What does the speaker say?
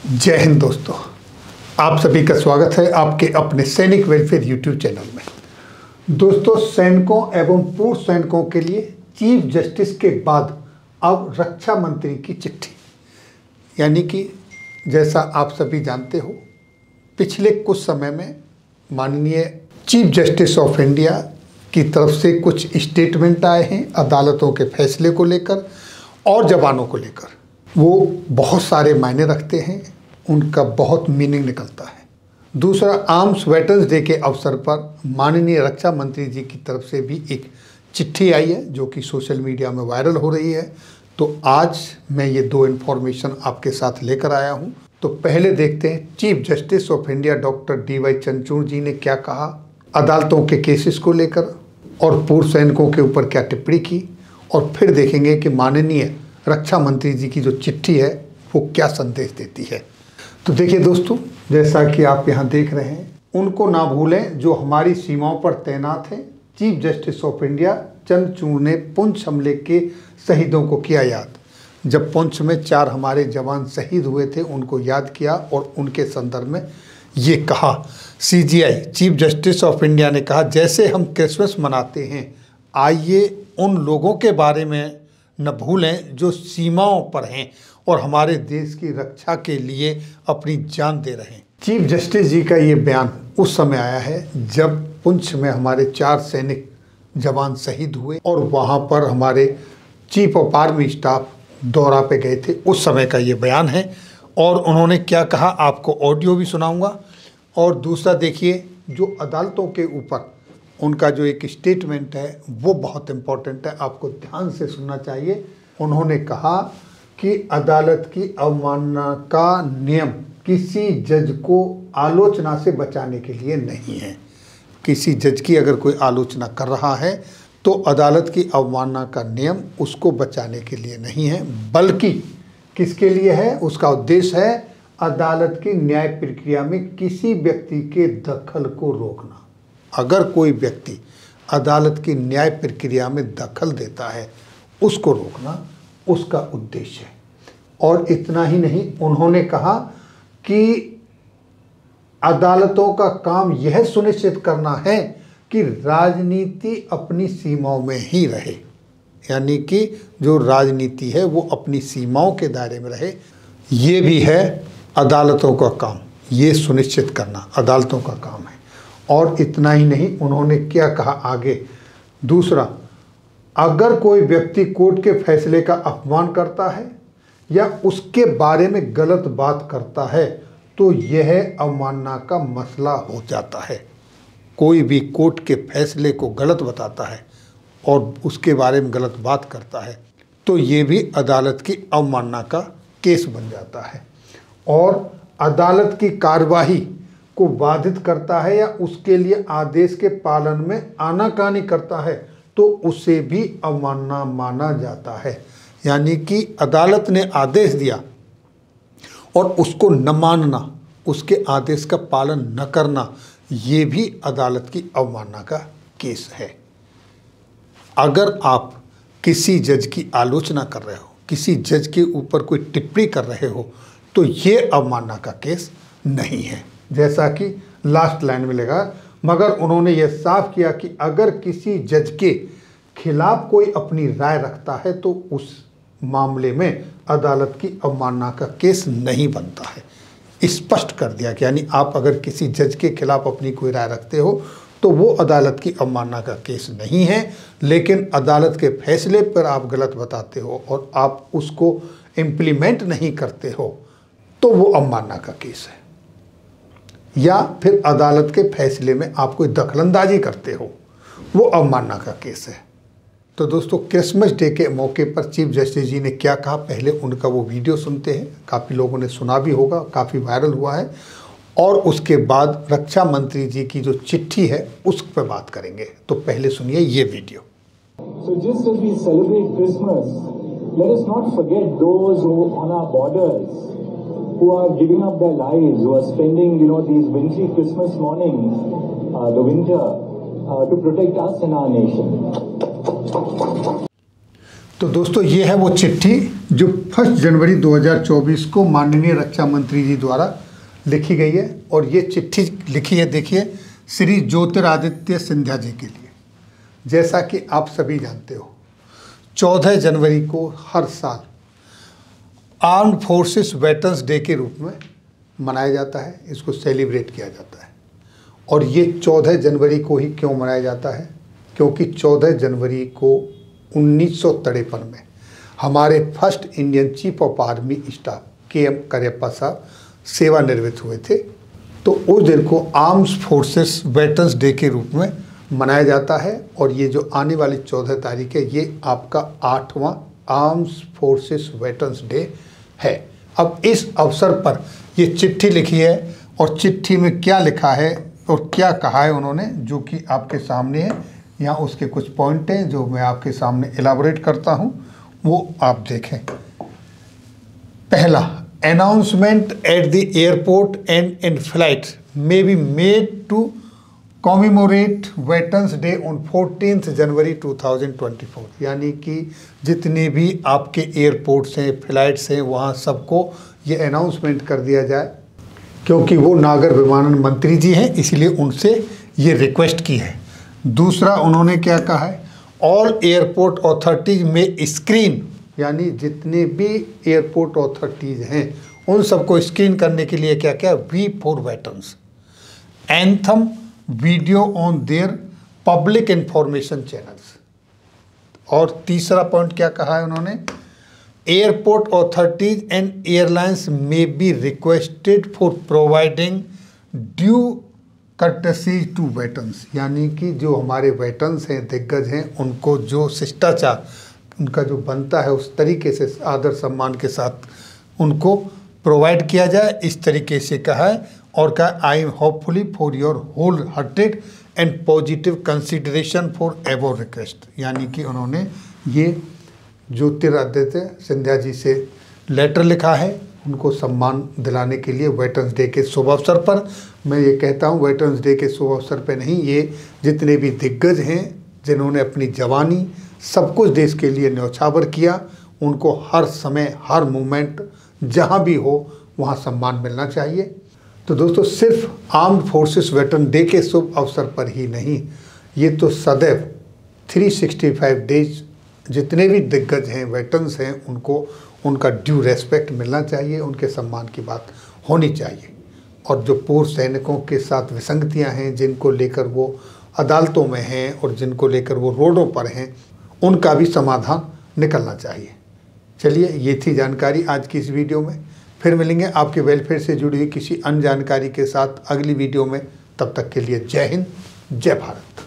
जय हिंद दोस्तों, आप सभी का स्वागत है आपके अपने सैनिक वेलफेयर यूट्यूब चैनल में। दोस्तों, सैनिकों एवं पूर्व सैनिकों के लिए चीफ जस्टिस के बाद अब रक्षा मंत्री की चिट्ठी, यानी कि जैसा आप सभी जानते हो, पिछले कुछ समय में माननीय चीफ जस्टिस ऑफ इंडिया की तरफ से कुछ स्टेटमेंट आए हैं अदालतों के फैसले को लेकर और जवानों को लेकर। वो बहुत सारे मायने रखते हैं, उनका बहुत मीनिंग निकलता है। दूसरा, आर्म्स वेटरन्स डे के अवसर पर माननीय रक्षा मंत्री जी की तरफ से भी एक चिट्ठी आई है जो कि सोशल मीडिया में वायरल हो रही है। तो आज मैं ये दो इन्फॉर्मेशन आपके साथ लेकर आया हूँ। तो पहले देखते हैं chief justice of India doctor DY Chandrachud ji ने क्या कहा अदालतों के केसेस को लेकर और पूर्व सैनिकों के ऊपर क्या टिप्पणी की, और फिर देखेंगे कि माननीय रक्षा मंत्री जी की जो चिट्ठी है वो क्या संदेश देती है। तो देखिए दोस्तों, जैसा कि आप यहाँ देख रहे हैं, उनको ना भूलें जो हमारी सीमाओं पर तैनात हैं। Chief justice of India Chandrachud ने पुंछ हमले के शहीदों को किया याद। जब पुंछ में 4 हमारे जवान शहीद हुए थे, उनको याद किया और उनके संदर्भ में ये कहा। CJI chief justice of India ने कहा, जैसे हम क्रिसमस मनाते हैं, आइए उन लोगों के बारे में न भूलें जो सीमाओं पर हैं और हमारे देश की रक्षा के लिए अपनी जान दे रहे हैं। चीफ जस्टिस जी का ये बयान उस समय आया है जब पुंछ में हमारे 4 सैनिक जवान शहीद हुए और वहाँ पर हमारे चीफ ऑफ आर्मी स्टाफ दौरा पे गए थे। उस समय का ये बयान है और उन्होंने क्या कहा आपको ऑडियो भी सुनाऊंगा। और दूसरा देखिए, जो अदालतों के ऊपर उनका जो एक स्टेटमेंट है वो बहुत इम्पोर्टेंट है, आपको ध्यान से सुनना चाहिए। उन्होंने कहा कि अदालत की अवमानना का नियम किसी जज को आलोचना से बचाने के लिए नहीं है। किसी जज की अगर कोई आलोचना कर रहा है तो अदालत की अवमानना का नियम उसको बचाने के लिए नहीं है, बल्कि किसके लिए है? उसका उद्देश्य है अदालत की न्याय प्रक्रिया में किसी व्यक्ति के दखल को रोकना। अगर कोई व्यक्ति अदालत की न्याय प्रक्रिया में दखल देता है, उसको रोकना उसका उद्देश्य है। और इतना ही नहीं, उन्होंने कहा कि अदालतों का काम यह सुनिश्चित करना है कि राजनीति अपनी सीमाओं में ही रहे, यानी कि जो राजनीति है वो अपनी सीमाओं के दायरे में रहे। ये भी है अदालतों का काम, ये सुनिश्चित करना अदालतों का काम है। और इतना ही नहीं, उन्होंने क्या कहा आगे, दूसरा, अगर कोई व्यक्ति कोर्ट के फैसले का अपमान करता है या उसके बारे में गलत बात करता है तो यह अवमानना का मसला हो जाता है। कोई भी कोर्ट के फैसले को गलत बताता है और उसके बारे में गलत बात करता है तो ये भी अदालत की अवमानना का केस बन जाता है। और अदालत की कार्यवाही को बाधित करता है या उसके लिए आदेश के पालन में आनाकानी करता है तो उसे भी अवमानना माना जाता है। यानी कि अदालत ने आदेश दिया और उसको न मानना, उसके आदेश का पालन न करना, ये भी अदालत की अवमानना का केस है। अगर आप किसी जज की आलोचना कर रहे हो, किसी जज के ऊपर कोई टिप्पणी कर रहे हो, तो ये अवमानना का केस नहीं है, जैसा कि लास्ट लाइन में लगा। मगर उन्होंने ये साफ किया कि अगर किसी जज के खिलाफ कोई अपनी राय रखता है तो उस मामले में अदालत की अवमानना का केस नहीं बनता है। स्पष्ट कर दिया कि यानी आप अगर किसी जज के खिलाफ अपनी कोई राय रखते हो तो वो अदालत की अवमानना का केस नहीं है। लेकिन अदालत के फैसले पर आप गलत बताते हो और आप उसको इम्प्लीमेंट नहीं करते हो तो वो अवमानना का केस है। या फिर अदालत के फैसले में आप कोई दखलंदाजी करते हो, वो अवमानना का केस है। तो दोस्तों, क्रिसमस डे के मौके पर चीफ जस्टिस जी ने क्या कहा, पहले उनका वो वीडियो सुनते हैं। काफ़ी लोगों ने सुना भी होगा, काफ़ी वायरल हुआ है। और उसके बाद रक्षा मंत्री जी की जो चिट्ठी है उस पर बात करेंगे। तो पहले सुनिए ये video. So just as we celebrate Christmas, let us not forget those who on our borders, who are giving up their lives, who are spending, these wintry Christmas mornings, the winter, to protect us and our nation. तो दोस्तों ये है वो चिट्ठी जो 1 जनवरी 2024 को माननीय रक्षा मंत्री जी द्वारा लिखी गई है। और ये चिट्ठी लिखी है, देखिए, श्री ज्योतिरादित्य सिंधिया जी के लिए। जैसा कि आप सभी जानते हो, 14 जनवरी को हर साल आर्म्ड फोर्सेस वेटरन्स डे के रूप में मनाया जाता है, इसको सेलिब्रेट किया जाता है। और ये 14 जनवरी को ही क्यों मनाया जाता है? क्योंकि 14 जनवरी को 1953 में हमारे first Indian chief of army staff KM Cariappa साहब सेवानिवृत्त हुए थे। तो उस दिन को आर्म्स फोर्सेस वेटरन्स डे के रूप में मनाया जाता है। और ये जो आने वाली 14 तारीख है, ये आपका 8वां आर्म्स फोर्सेस वेटरन्स डे है। अब इस अवसर पर ये चिट्ठी लिखी है, और चिट्ठी में क्या लिखा है और क्या कहा है उन्होंने, जो कि आपके सामने है। यहाँ उसके कुछ पॉइंट हैं जो मैं आपके सामने एलाबोरेट करता हूँ, वो आप देखें। पहला, announcement at the airport and in flight may be made to commemorate veterans day on 14 January 2024। यानी कि जितने भी आपके एयरपोर्ट्स हैं, फ्लाइट्स हैं, वहाँ सबको ये अनाउंसमेंट कर दिया जाए, क्योंकि वो नागर विमानन मंत्री जी हैं, इसलिए उनसे ये रिक्वेस्ट की है। दूसरा, उन्होंने क्या कहा है, ऑल एयरपोर्ट अथॉरिटीज में स्क्रीन, यानी जितने भी एयरपोर्ट अथॉरिटीज़ हैं उन सबको स्क्रीन करने के लिए क्या क्या, we for veterans anthem video on their public information channels. और तीसरा पॉइंट क्या कहा है उन्होंने, airport authorities and airlines may be requested for providing due courtesy to veterans. यानी कि जो हमारे वेटरन्स हैं, दिग्गज हैं, उनको जो शिष्टाचार उनका जो बनता है उस तरीके से आदर सम्मान के साथ उनको प्रोवाइड किया जाए, इस तरीके से कहा है। और कहा, I am hopefully for your whole hearted and positive consideration for above request. यानी कि उन्होंने ये ज्योतिरादित्य सिंधिया जी से लेटर लिखा है, उनको सम्मान दिलाने के लिए वेटरन्स डे के शुभ अवसर पर। मैं ये कहता हूँ, वेटरन्स डे के शुभ अवसर पर नहीं, ये जितने भी दिग्गज हैं जिन्होंने अपनी जवानी सब कुछ देश के लिए न्यौछावर किया, उनको हर समय, हर मोमेंट, जहाँ भी हो वहाँ सम्मान मिलना चाहिए। तो दोस्तों, सिर्फ आर्म्ड फोर्सेस वेटरन डे के शुभ अवसर पर ही नहीं, ये तो सदैव 365 डेज जितने भी दिग्गज हैं, वेटरन्स हैं, उनको उनका ड्यू रेस्पेक्ट मिलना चाहिए, उनके सम्मान की बात होनी चाहिए। और जो पूर्व सैनिकों के साथ विसंगतियां हैं, जिनको लेकर वो अदालतों में हैं और जिनको लेकर वो रोडों पर हैं, उनका भी समाधान निकलना चाहिए। चलिए, ये थी जानकारी आज की इस वीडियो में। फिर मिलेंगे आपके वेलफेयर से जुड़ी हुई किसी अन्य जानकारी के साथ अगली वीडियो में। तब तक के लिए जय हिंद, जय भारत।